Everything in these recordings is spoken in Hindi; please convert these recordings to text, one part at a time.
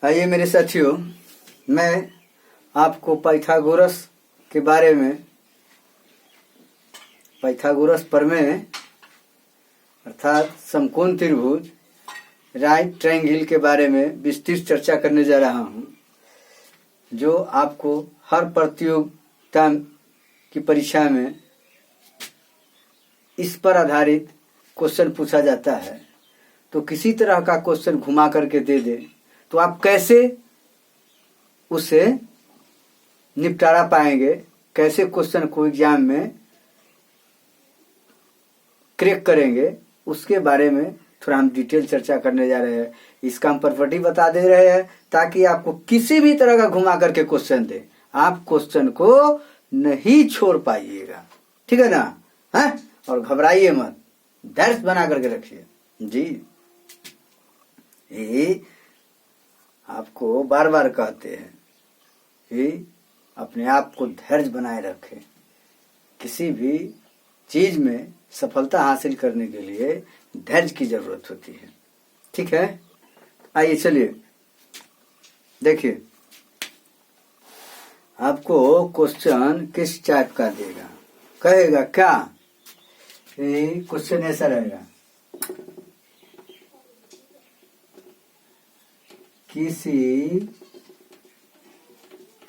आइए मेरे साथियों, मैं आपको पाइथागोरस के बारे में, पाइथागोरस प्रमेय अर्थात समकोण त्रिभुज राइट ट्रायंगल के बारे में विस्तृत चर्चा करने जा रहा हूं, जो आपको हर प्रतियोगिता की परीक्षा में इस पर आधारित क्वेश्चन पूछा जाता है। तो किसी तरह का क्वेश्चन घुमा करके दे दे तो आप कैसे उसे निपटारा पाएंगे, कैसे क्वेश्चन को एग्जाम में क्रैक करेंगे, उसके बारे में थोड़ा हम डिटेल चर्चा करने जा रहे हैं। इसका हम प्रॉपर्टी बता दे रहे हैं ताकि आपको किसी भी तरह का घुमा करके क्वेश्चन दे, आप क्वेश्चन को नहीं छोड़ पाइएगा। ठीक है ना? हैं? और घबराइए मत, धैर्य बना करके रखिए जी। ये आपको बार बार कहते हैं कि अपने आप को धैर्य बनाए रखें। किसी भी चीज में सफलता हासिल करने के लिए धैर्य की जरूरत होती है। ठीक है, आइए चलिए देखिए, आपको क्वेश्चन किस टाइप का देगा, कहेगा क्या? क्वेश्चन ऐसा रहेगा,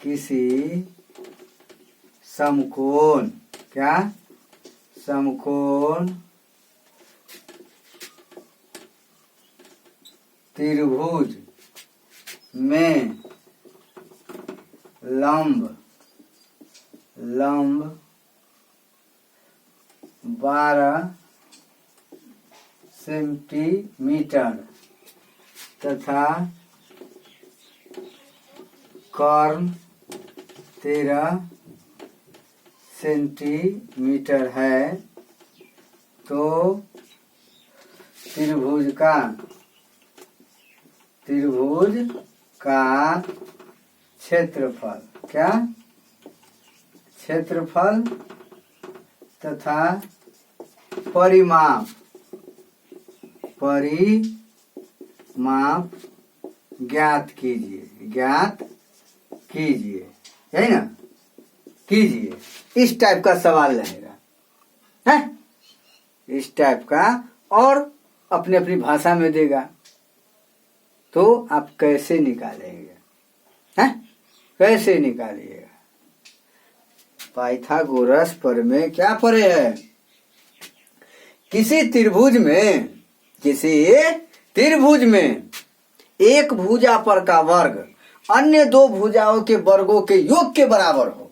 किसी समकोण, क्या समकोण त्रिभुज में लंब 12 सेंटीमीटर तथा कर्ण 13 सेंटीमीटर है, तो त्रिभुज का क्षेत्रफल, क्या क्षेत्रफल तथा परिमाप ज्ञात कीजिए, है ना? कीजिए, इस टाइप का सवाल रहेगा, है इस टाइप का, और अपनी अपनी भाषा में देगा। तो आप कैसे निकालेंगे, हैं? कैसे निकालिएगा? पाइथागोरस प्रमेय क्या पढ़े है? किसी त्रिभुज में एक भुजा पर का वर्ग अन्य दो भुजाओं के वर्गों के योग के बराबर हो।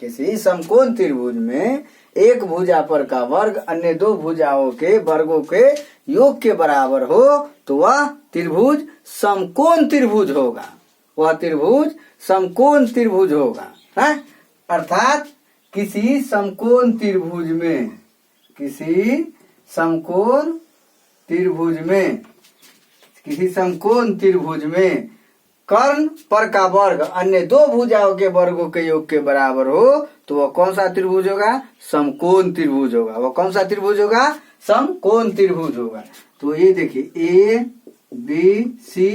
किसी समकोण त्रिभुज में एक भुजा पर का वर्ग अन्य दो भुजाओं के वर्गों के योग के बराबर हो, तो वह त्रिभुज समकोण त्रिभुज होगा। वह त्रिभुज समकोण त्रिभुज होगा, है? अर्थात किसी समकोण त्रिभुज में कर्ण पर का वर्ग अन्य दो भुजाओं के वर्गों के योग के बराबर हो, तो वह कौन सा त्रिभुज होगा? समकोण त्रिभुज होगा। वह कौन सा त्रिभुज होगा? समकोण त्रिभुज होगा। तो ये देखिए, ए बी सी,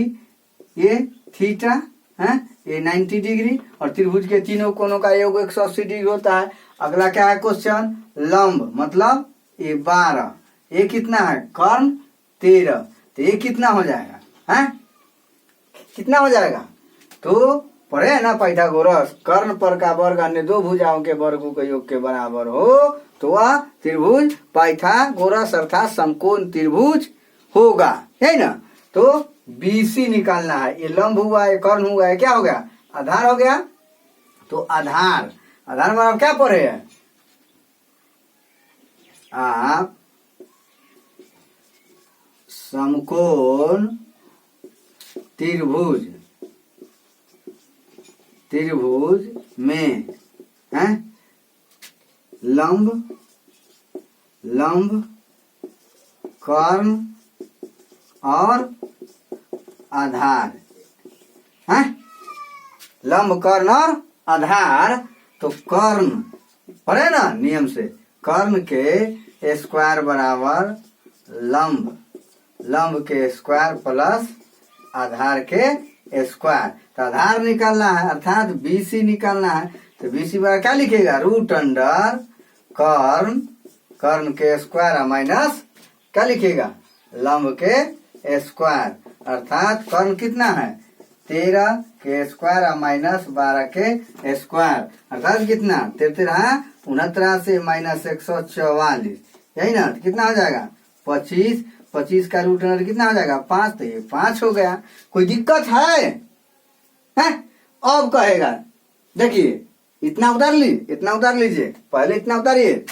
ये थीटा है, ये 90 डिग्री, और त्रिभुज के तीनों कोनों का योग 180 डिग्री होता है। अगला क्या है क्वेश्चन? लंब, मतलब ये 12, ये कितना है? कर्ण 13, तो ये कितना हो जाएगा? है कितना हो जाएगा? तो पढ़े है ना पाइथागोरस, कर्ण पर का वर्ग अन्य दो भुजाओं के वर्गों के योग के बराबर हो, तो वह त्रिभुज पाइथागोरस अर्थात समकोण त्रिभुज होगा, है ना? तो बीसी निकालना है। ये लंब हुआ, ये कर्ण हुआ, है क्या हो गया? आधार हो गया। तो आधार में आप क्या पढ़े हैं? आप समकोण त्रिभुज में है लंब कर्ण और आधार, है लंब कर्ण और आधार। तो कर्ण पढ़े ना नियम से, कर्ण के स्क्वायर बराबर लंब के स्क्वायर प्लस आधार के स्क्वायर। तो आधार निकालना है अर्थात BC निकालना है। तो BC बराबर क्या लिखेगा, रूट अंडर कर्ण के स्क्वायर माइनस क्या लिखेगा, लंब के स्क्वायर। अर्थात कर्ण कितना है 13 के स्क्वायर माइनस 12 के स्क्वायर। अर्थात कितना 13 69 से माइनस 144, यही ना। तो कितना हो जाएगा 25। 25 का रूट अंडर कितना हो जाएगा 5। तो ये 5 हो गया। कोई दिक्कत है? अब कहेगा देखिए इतना उतार लीजिए, पहले इतना उतारिए,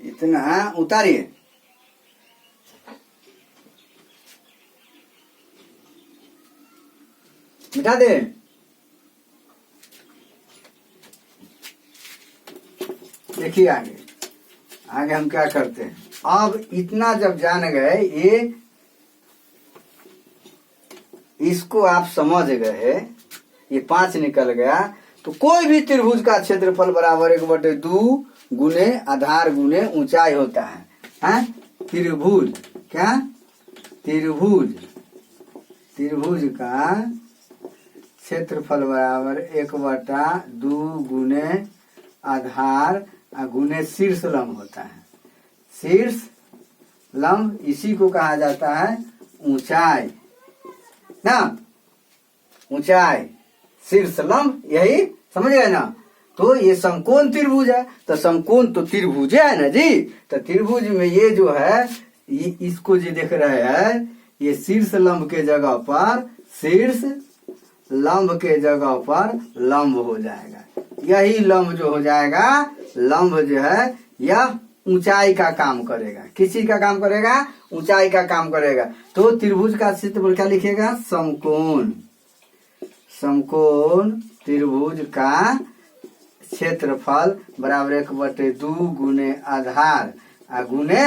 इतना उतारिए। मिटा दे। देखिए आगे हम क्या करते हैं। अब इतना जब जान गए, ये इसको आप समझ गए, ये 5 निकल गया। तो कोई भी त्रिभुज का क्षेत्रफल बराबर 1/2 गुने आधार गुने ऊंचाई होता है। त्रिभुज क्या, त्रिभुज का क्षेत्रफल बराबर 1/2 गुने आधार गुने शीर्ष लंब होता है। शीर्ष लंब इसी को कहा जाता है ऊंचाई ना, ऊंचाई शीर्ष लंब, यही समझ गए ना। तो ये समकोण त्रिभुज है। तो समकोण तो त्रिभुज है ना जी। तो त्रिभुज में ये जो है, ये इसको जो देख रहे हैं, ये शीर्ष लंब के जगह पर, शीर्ष लंब के जगह पर लंब हो जाएगा। यही लंब जो हो जाएगा, लंब जो है यह ऊंचाई का काम करेगा। किस चीज का काम करेगा, ऊंचाई का काम करेगा। तो त्रिभुज का क्षेत्रफल क्या लिखेगा, समकोण त्रिभुज का क्षेत्रफल बराबर 1/2 गुने आधार गुने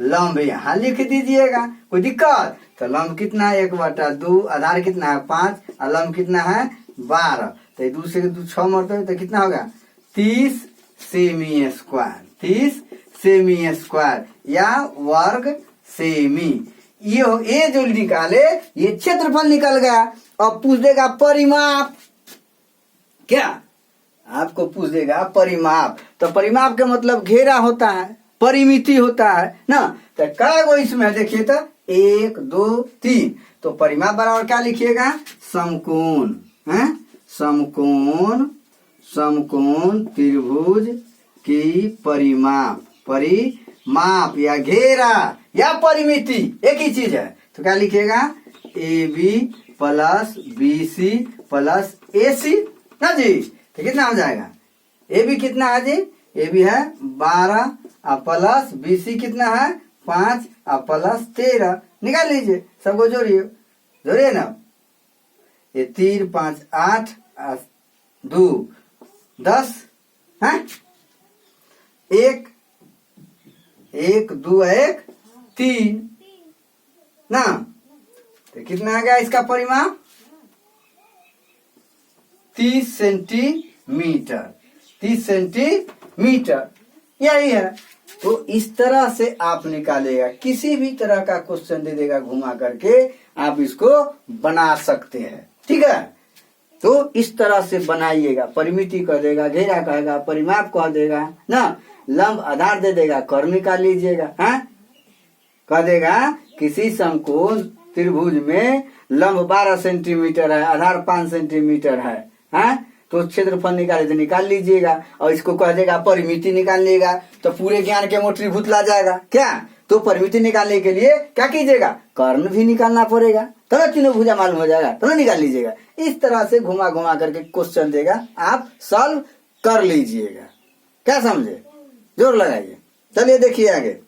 लंब। यहाँ लिख दीजिएगा, कोई दिक्कत? तो लंब कितना है 1/2, आधार कितना है 5 और लंब कितना है 12। तो 2 से 2 6 मरते तो कितना होगा 30 सेमी स्क्वायर, 30 सेमी स्क्वायर या वर्ग सेमी। ये जो निकाले ये क्षेत्रफल निकल गया। अब पूछ देगा परिमाप, क्या आपको पूछ देगा परिमाप। तो परिमाप का मतलब घेरा होता है, परिमिति होता है ना। तो क्या इसमें देखिए तो 1 2 3। तो परिमाप बराबर क्या लिखिएगा, समकोण है, समकोण त्रिभुज की परिमाप या घेरा या परिमिति एक ही चीज है। तो क्या लिखिएगा AB plus BC plus AC ना जी। तो कितना हो जाएगा, AB कितना है जी, AB है 12 और प्लस BC कितना है 5 और प्लस 13। निकाल लीजिए, सबको जोड़िए ना। ये 3 5 8 2 10 है, 1 2 1 3 ना। तो कितना आ गया इसका परिमाप 30 सेंटीमीटर, 30 सेंटीमीटर यही है। तो इस तरह से आप निकालेगा, किसी भी तरह का क्वेश्चन दे देगा घुमा करके आप इसको बना सकते हैं, ठीक है। तो इस तरह से बनाइएगा, परिमिति कह देगा, घेरा कहेगा, परिमाप कह देगा ना, लंब आधार दे देगा, कर्ण निकाल लीजिएगा। कह देगा किसी समकोण त्रिभुज में लंब 12 सेंटीमीटर है, आधार 5 सेंटीमीटर है, तो क्षेत्रफल निकाले तो निकाल लीजिएगा। और इसको कह देगा परिमिति निकालिएगा, तो पूरे ज्ञान के मोट त्रिभुज ला जाएगा क्या। तो परिमिति निकालने के लिए क्या कीजिएगा, कर्ण भी निकालना पड़ेगा, तो ना तीनों भुजा मालूम हो जाएगा, तो ना निकाल लीजिएगा। इस तरह से घुमा घुमा करके क्वेश्चन देगा, आप सॉल्व कर लीजिएगा। क्या समझे, जोर लगाइए। चलिए देखिए आगे।